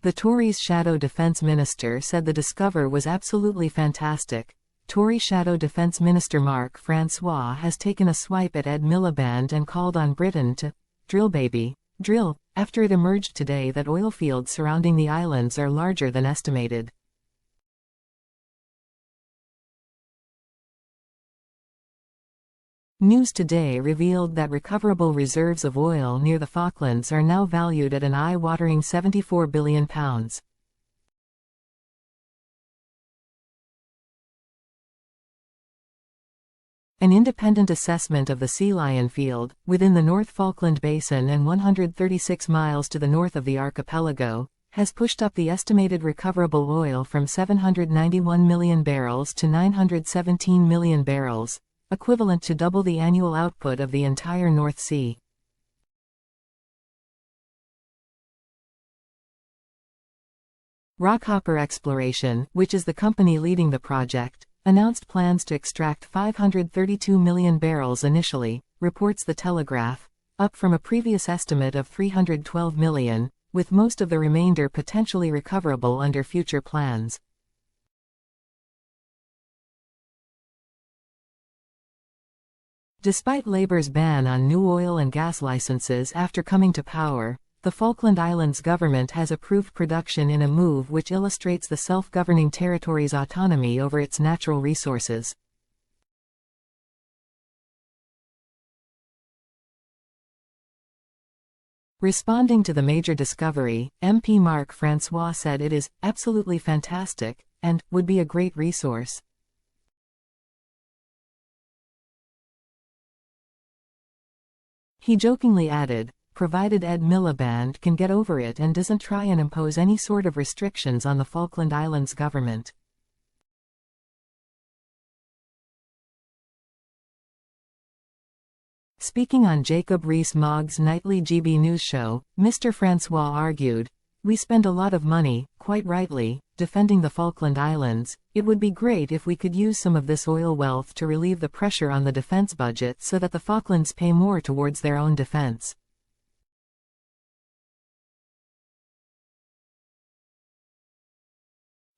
The Tories' Shadow Defence Minister said the discovery was absolutely fantastic. Tory Shadow Defence Minister Mark Francois has taken a swipe at Ed Miliband and called on Britain to drill baby, drill, after it emerged today that oil fields surrounding the islands are larger than estimated. News today revealed that recoverable reserves of oil near the Falklands are now valued at an eye-watering £74 billion. An independent assessment of the Sea Lion field, within the North Falkland Basin and 136 miles to the north of the archipelago, has pushed up the estimated recoverable oil from 791 million barrels to 917 million barrels, equivalent to double the annual output of the entire North Sea. Rockhopper Exploration, which is the company leading the project, announced plans to extract 532 million barrels initially, reports The Telegraph, up from a previous estimate of 312 million, with most of the remainder potentially recoverable under future plans. Despite Labour's ban on new oil and gas licenses after coming to power, the Falkland Islands government has approved production in a move which illustrates the self-governing territory's autonomy over its natural resources. Responding to the major discovery, MP Mark Francois said it is absolutely fantastic and would be a great resource. He jokingly added, provided Ed Miliband can get over it and doesn't try and impose any sort of restrictions on the Falkland Islands government. Speaking on Jacob Rees-Mogg's nightly GB News show, Mr. Francois argued, "We spend a lot of money, quite rightly, defending the Falkland Islands. It would be great if we could use some of this oil wealth to relieve the pressure on the defense budget so that the Falklands pay more towards their own defense."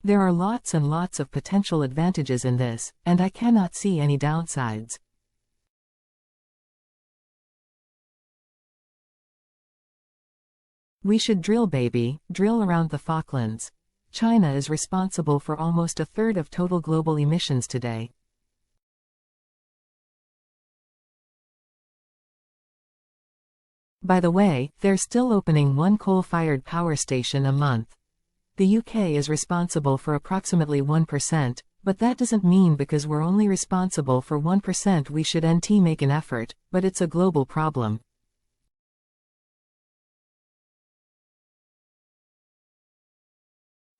There are lots and lots of potential advantages in this, and I cannot see any downsides. We should drill baby, drill around the Falklands. China is responsible for almost a third of total global emissions today. By the way, they're still opening one coal-fired power station a month. The UK is responsible for approximately 1%, but that doesn't mean because we're only responsible for 1% we should make an effort, but it's a global problem.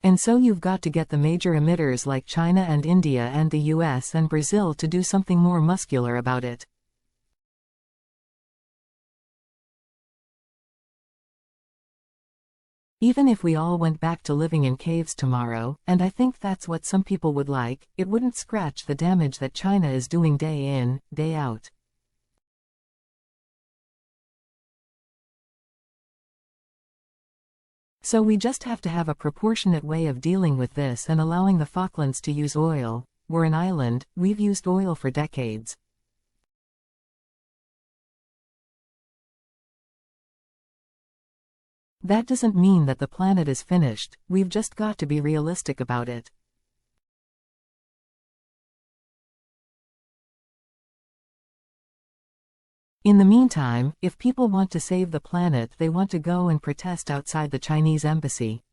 And so you've got to get the major emitters like China and India and the US and Brazil to do something more muscular about it. Even if we all went back to living in caves tomorrow, and I think that's what some people would like, it wouldn't scratch the damage that China is doing day in, day out. So we just have to have a proportionate way of dealing with this and allowing the Falklands to use oil. We're an island, we've used oil for decades. That doesn't mean that the planet is finished, we've just got to be realistic about it. In the meantime, if people want to save the planet, they want to go and protest outside the Chinese embassy.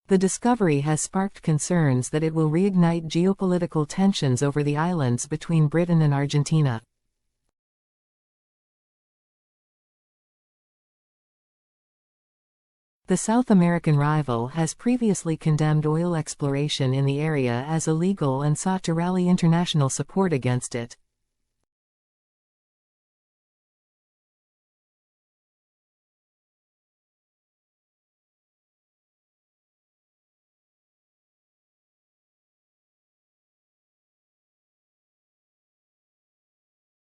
The discovery has sparked concerns that it will reignite geopolitical tensions over the islands between Britain and Argentina. The South American rival has previously condemned oil exploration in the area as illegal and sought to rally international support against it.